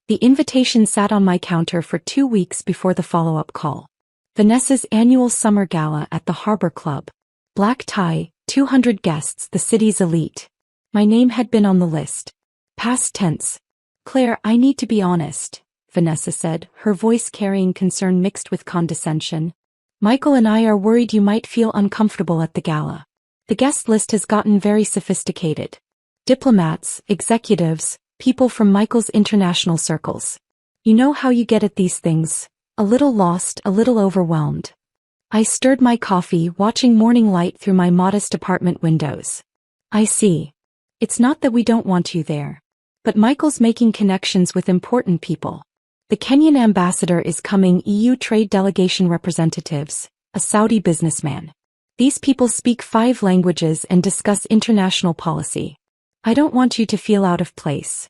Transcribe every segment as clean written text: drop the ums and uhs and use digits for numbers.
The invitation sat on my counter for 2 weeks before the follow-up call. Vanessa's annual summer gala at the Harbor Club. Black tie, 200 guests, the city's elite. My name had been on the list. Past tense. Claire, I need to be honest, Vanessa said, her voice carrying concern mixed with condescension. Michael and I are worried you might feel uncomfortable at the gala. The guest list has gotten very sophisticated. Diplomats, executives, people from Michael's international circles. You know how you get at these things, a little lost, a little overwhelmed. I stirred my coffee, watching morning light through my modest apartment windows. I see. It's not that we don't want you there. But Michael's making connections with important people. The Kenyan ambassador is coming, EU trade delegation representatives, a Saudi businessman. These people speak 5 languages and discuss international policy. I don't want you to feel out of place.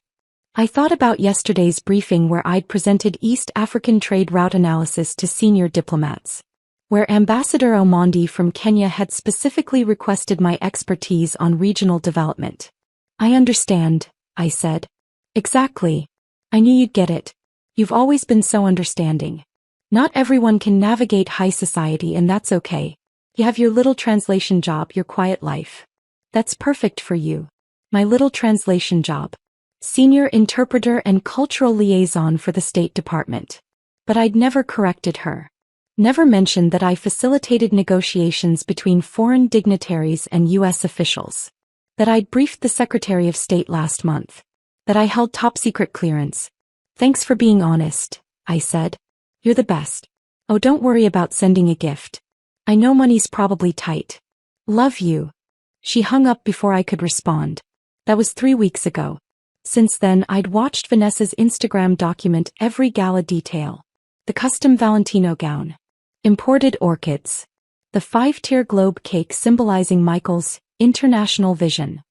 I thought about yesterday's briefing where I'd presented East African trade route analysis to senior diplomats, where Ambassador Omondi from Kenya had specifically requested my expertise on regional development. I understand, I said. Exactly. I knew you'd get it. You've always been so understanding. Not everyone can navigate high society, and that's okay. You have your little translation job, your quiet life. That's perfect for you. My little translation job. Senior interpreter and cultural liaison for the State Department. But I'd never corrected her. Never mentioned that I facilitated negotiations between foreign dignitaries and U.S. officials. That I'd briefed the Secretary of State last month. That I held top-secret clearance. Thanks for being honest, I said. You're the best. Oh, don't worry about sending a gift. I know money's probably tight. Love you. She hung up before I could respond. That was 3 weeks ago. Since then, I'd watched Vanessa's Instagram document every gala detail. The custom Valentino gown. Imported orchids. The 5-tier globe cake symbolizing Michael's international vision.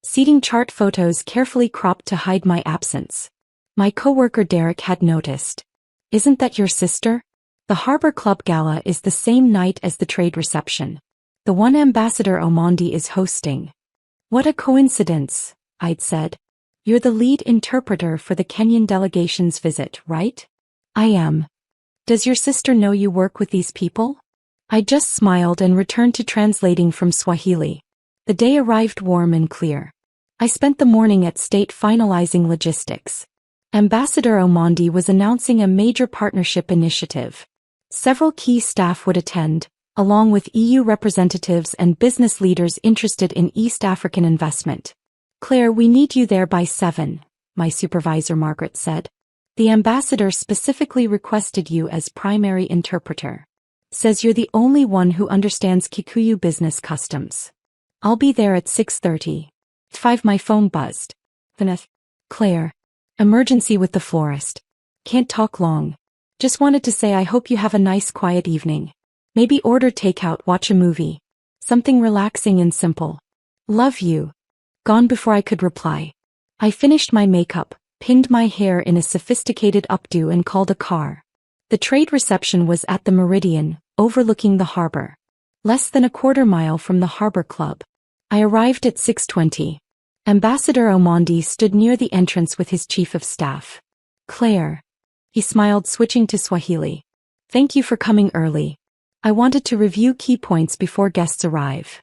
Seating chart photos carefully cropped to hide my absence. My coworker Derek had noticed. Isn't that your sister? The Harbor Club Gala is the same night as the trade reception. The one Ambassador Omondi is hosting. What a coincidence, I'd said. You're the lead interpreter for the Kenyan delegation's visit, right? I am. Does your sister know you work with these people? I just smiled and returned to translating from Swahili. The day arrived warm and clear. I spent the morning at State finalizing logistics. Ambassador Omondi was announcing a major partnership initiative. Several key staff would attend, along with EU representatives and business leaders interested in East African investment. Claire, we need you there by 7, my supervisor Margaret said. The ambassador specifically requested you as primary interpreter. Says you're the only one who understands Kikuyu business customs. I'll be there at 6:30. 5. My phone buzzed. Vanessa. Claire. Emergency with the florist. Can't talk long. Just wanted to say I hope you have a nice quiet evening. Maybe order takeout, watch a movie. Something relaxing and simple. Love you. Gone before I could reply. I finished my makeup, pinned my hair in a sophisticated updo and called a car. The trade reception was at the Meridian, overlooking the harbor. Less than a quarter mile from the Harbor Club. I arrived at 6:20. Ambassador Omondi stood near the entrance with his chief of staff. Claire. He smiled, switching to Swahili. Thank you for coming early. I wanted to review key points before guests arrive.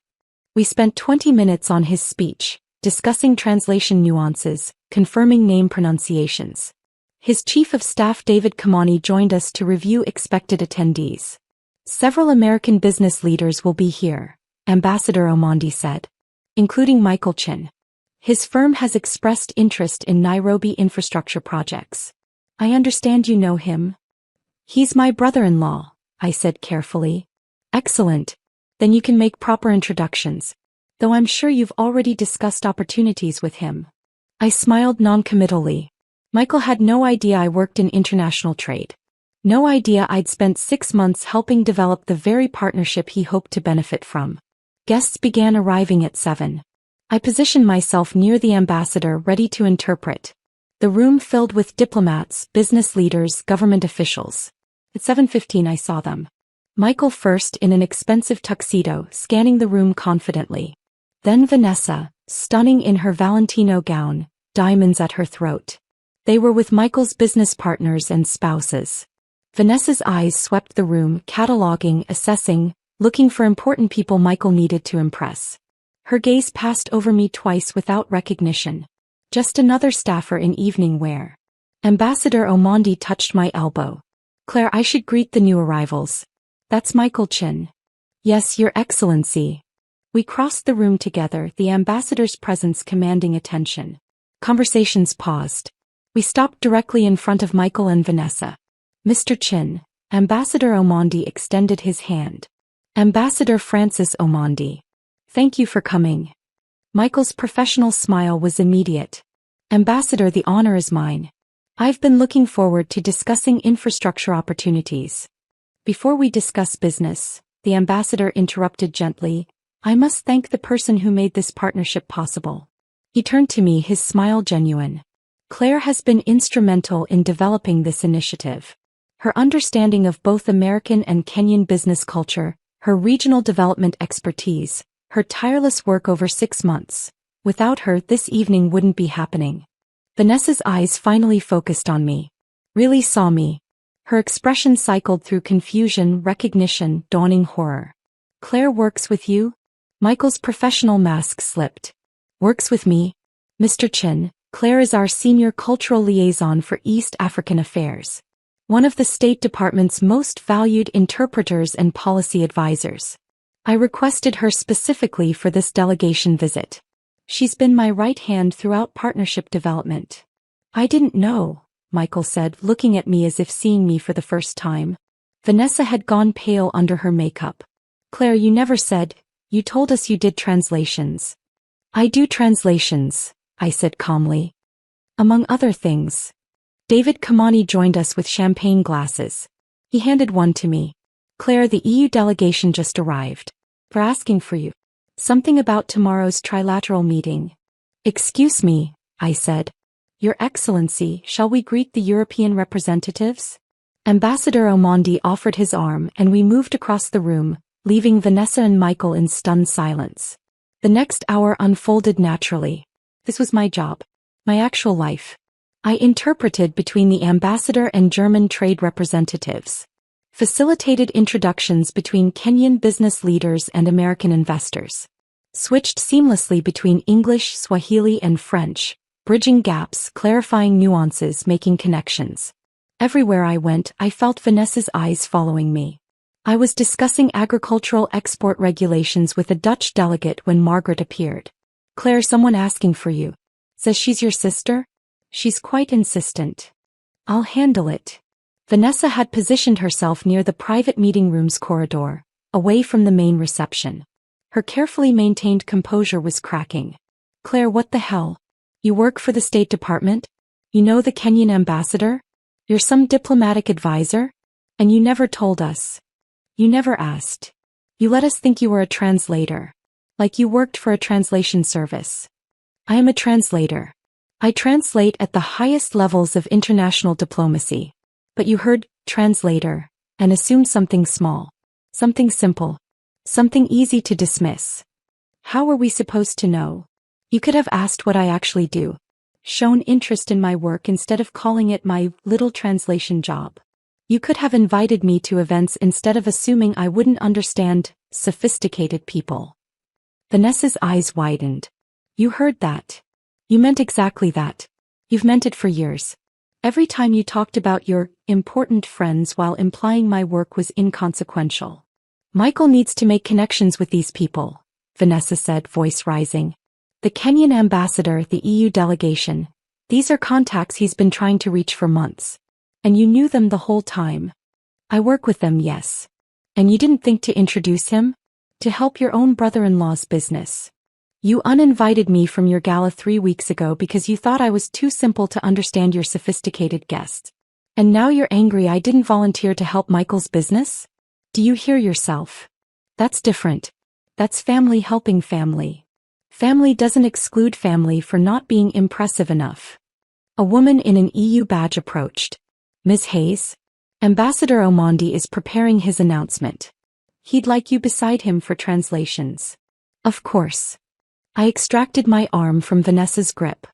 We spent 20 minutes on his speech, discussing translation nuances, confirming name pronunciations. His chief of staff David Kamani joined us to review expected attendees. Several American business leaders will be here, Ambassador Omondi said, including Michael Chin. His firm has expressed interest in Nairobi infrastructure projects. I understand you know him. He's my brother-in-law, I said carefully. Excellent. Then you can make proper introductions. Though I'm sure you've already discussed opportunities with him. I smiled non-committally. Michael had no idea I worked in international trade. No idea I'd spent 6 months helping develop the very partnership he hoped to benefit from. Guests began arriving at 7. I positioned myself near the ambassador, ready to interpret. The room filled with diplomats, business leaders, government officials. At 7:15 I saw them. Michael first in an expensive tuxedo, scanning the room confidently. Then Vanessa, stunning in her Valentino gown, diamonds at her throat. They were with Michael's business partners and spouses. Vanessa's eyes swept the room, cataloging, assessing, looking for important people Michael needed to impress. Her gaze passed over me twice without recognition. Just another staffer in evening wear. Ambassador Omondi touched my elbow. Claire, I should greet the new arrivals. That's Michael Chin. Yes, Your Excellency. We crossed the room together, the ambassador's presence commanding attention. Conversations paused. We stopped directly in front of Michael and Vanessa. Mr. Chin. Ambassador Omondi extended his hand. Ambassador Francis Omondi. Thank you for coming. Michael's professional smile was immediate. Ambassador, the honor is mine. I've been looking forward to discussing infrastructure opportunities. Before we discuss business, the ambassador interrupted gently, I must thank the person who made this partnership possible. He turned to me, his smile genuine. Claire has been instrumental in developing this initiative. Her understanding of both American and Kenyan business culture, her regional development expertise, her tireless work over 6 months. Without her, this evening wouldn't be happening. Vanessa's eyes finally focused on me. Really saw me. Her expression cycled through confusion, recognition, dawning horror. Claire works with you? Michael's professional mask slipped. Works with me? Mr. Chin, Claire is our senior cultural liaison for East African affairs. One of the State Department's most valued interpreters and policy advisors. I requested her specifically for this delegation visit. She's been my right hand throughout partnership development. I didn't know, Michael said, looking at me as if seeing me for the first time. Vanessa had gone pale under her makeup. Claire, you never said, you told us you did translations. I do translations, I said calmly. Among other things. David Kamani joined us with champagne glasses. He handed one to me. Claire, the EU delegation just arrived. We're asking for you. Something about tomorrow's trilateral meeting. Excuse me, I said. Your Excellency, shall we greet the European representatives? Ambassador Omondi offered his arm and we moved across the room, leaving Vanessa and Michael in stunned silence. The next hour unfolded naturally. This was my job. My actual life. I interpreted between the ambassador and German trade representatives. Facilitated introductions between Kenyan business leaders and American investors. Switched seamlessly between English, Swahili and French, bridging gaps, clarifying nuances, making connections. Everywhere I went, I felt Vanessa's eyes following me. I was discussing agricultural export regulations with a Dutch delegate when Margaret appeared. Claire, someone asking for you. Says she's your sister? She's quite insistent. I'll handle it. Vanessa had positioned herself near the private meeting room's corridor, away from the main reception. Her carefully maintained composure was cracking. Claire, what the hell? You work for the State Department? You know the Kenyan ambassador? You're some diplomatic advisor? And you never told us. You never asked. You let us think you were a translator. Like you worked for a translation service. I am a translator. I translate at the highest levels of international diplomacy. But you heard, translator, and assumed something small. Something simple. Something easy to dismiss. How were we supposed to know? You could have asked what I actually do. Shown interest in my work instead of calling it my little translation job. You could have invited me to events instead of assuming I wouldn't understand sophisticated people. Vanessa's eyes widened. You heard that. You meant exactly that. You've meant it for years. Every time you talked about your important friends while implying my work was inconsequential. Michael needs to make connections with these people, Vanessa said, voice rising. The Kenyan ambassador, the EU delegation. These are contacts he's been trying to reach for months. And you knew them the whole time. I work with them, yes. And you didn't think to introduce him? To help your own brother-in-law's business. You uninvited me from your gala 3 weeks ago because you thought I was too simple to understand your sophisticated guests. And now you're angry I didn't volunteer to help Michael's business? Do you hear yourself? That's different. That's family helping family. Family doesn't exclude family for not being impressive enough. A woman in an EU badge approached. Ms. Hayes? Ambassador Omondi is preparing his announcement. He'd like you beside him for translations. Of course. I extracted my arm from Vanessa's grip.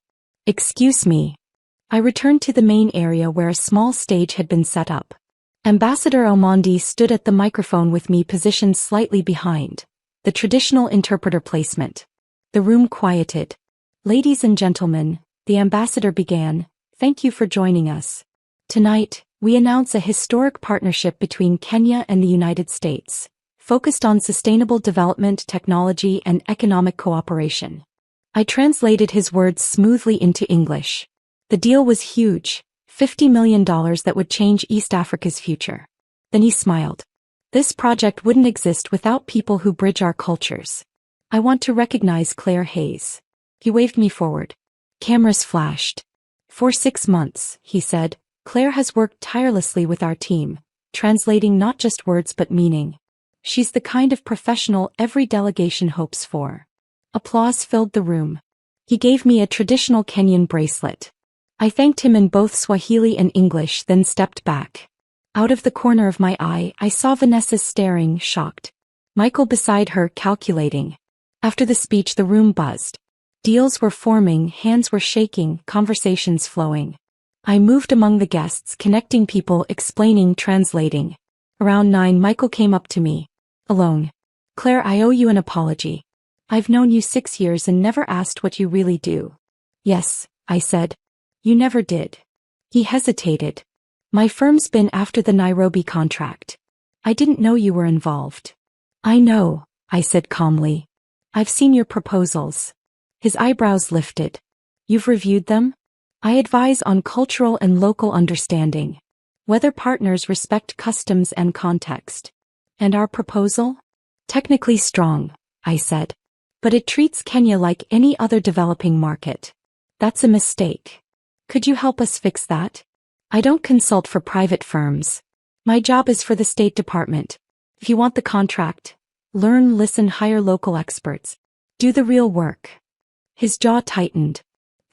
Excuse me. I returned to the main area where a small stage had been set up. Ambassador Omondi stood at the microphone with me positioned slightly behind, the traditional interpreter placement. The room quieted. Ladies and gentlemen, the ambassador began, thank you for joining us. Tonight, we announce a historic partnership between Kenya and the United States, focused on sustainable development, technology, and economic cooperation. I translated his words smoothly into English. The deal was huge, $50 million that would change East Africa's future. Then he smiled. This project wouldn't exist without people who bridge our cultures. I want to recognize Claire Hayes. He waved me forward. Cameras flashed. For 6 months, he said, Claire has worked tirelessly with our team, translating not just words but meaning. She's the kind of professional every delegation hopes for. Applause filled the room. He gave me a traditional Kenyan bracelet. I thanked him in both Swahili and English, then stepped back. Out of the corner of my eye, I saw Vanessa staring, shocked. Michael beside her, calculating. After the speech, the room buzzed. Deals were forming, hands were shaking, conversations flowing. I moved among the guests, connecting people, explaining, translating. Around 9, Michael came up to me. Alone. Claire, I owe you an apology. I've known you 6 years and never asked what you really do. Yes, I said. You never did. He hesitated. My firm's been after the Nairobi contract. I didn't know you were involved. I know, I said calmly. I've seen your proposals. His eyebrows lifted. You've reviewed them? I advise on cultural and local understanding. Whether partners respect customs and context. And our proposal? Technically strong, I said. But it treats Kenya like any other developing market. That's a mistake. Could you help us fix that? I don't consult for private firms. My job is for the State Department. If you want the contract, learn, listen, hire local experts. Do the real work. His jaw tightened.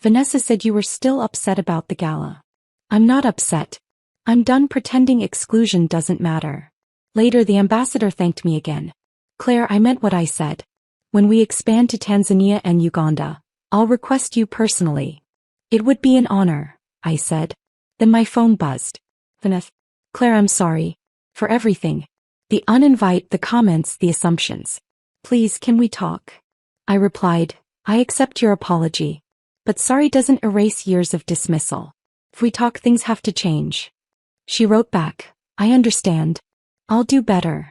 Vanessa said you were still upset about the gala. I'm not upset. I'm done pretending exclusion doesn't matter. Later, the ambassador thanked me again. Claire, I meant what I said. When we expand to Tanzania and Uganda, I'll request you personally. It would be an honor, I said. Then my phone buzzed. Vanessa. Claire, I'm sorry. For everything. The uninvite, the comments, the assumptions. Please, can we talk? I replied, I accept your apology. But sorry doesn't erase years of dismissal. If we talk, things have to change. She wrote back, I understand. I'll do better.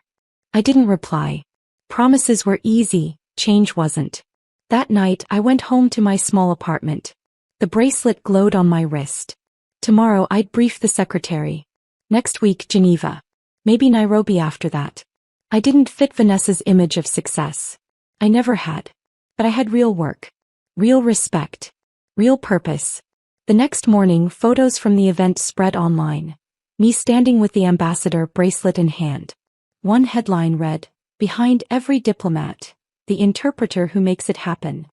I didn't reply. Promises were easy, change wasn't. That night, I went home to my small apartment. The bracelet glowed on my wrist. Tomorrow I'd brief the secretary. Next week, Geneva. Maybe Nairobi after that. I didn't fit Vanessa's image of success. I never had. But I had real work. Real respect. Real purpose. The next morning, photos from the event spread online. Me standing with the ambassador, bracelet in hand. One headline read, Behind every diplomat, the interpreter who makes it happen.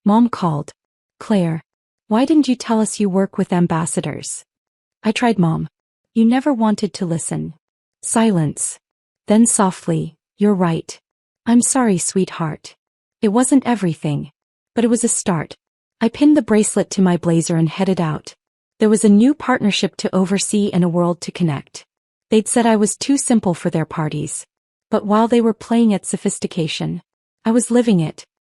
Mom called. Claire. Why didn't you tell us you work with ambassadors? I tried, Mom. You never wanted to listen. Silence. Then softly, you're right. I'm sorry, sweetheart. It wasn't everything. But it was a start. I pinned the bracelet to my blazer and headed out. There was a new partnership to oversee and a world to connect. They'd said I was too simple for their parties. But while they were playing at sophistication, I was living it.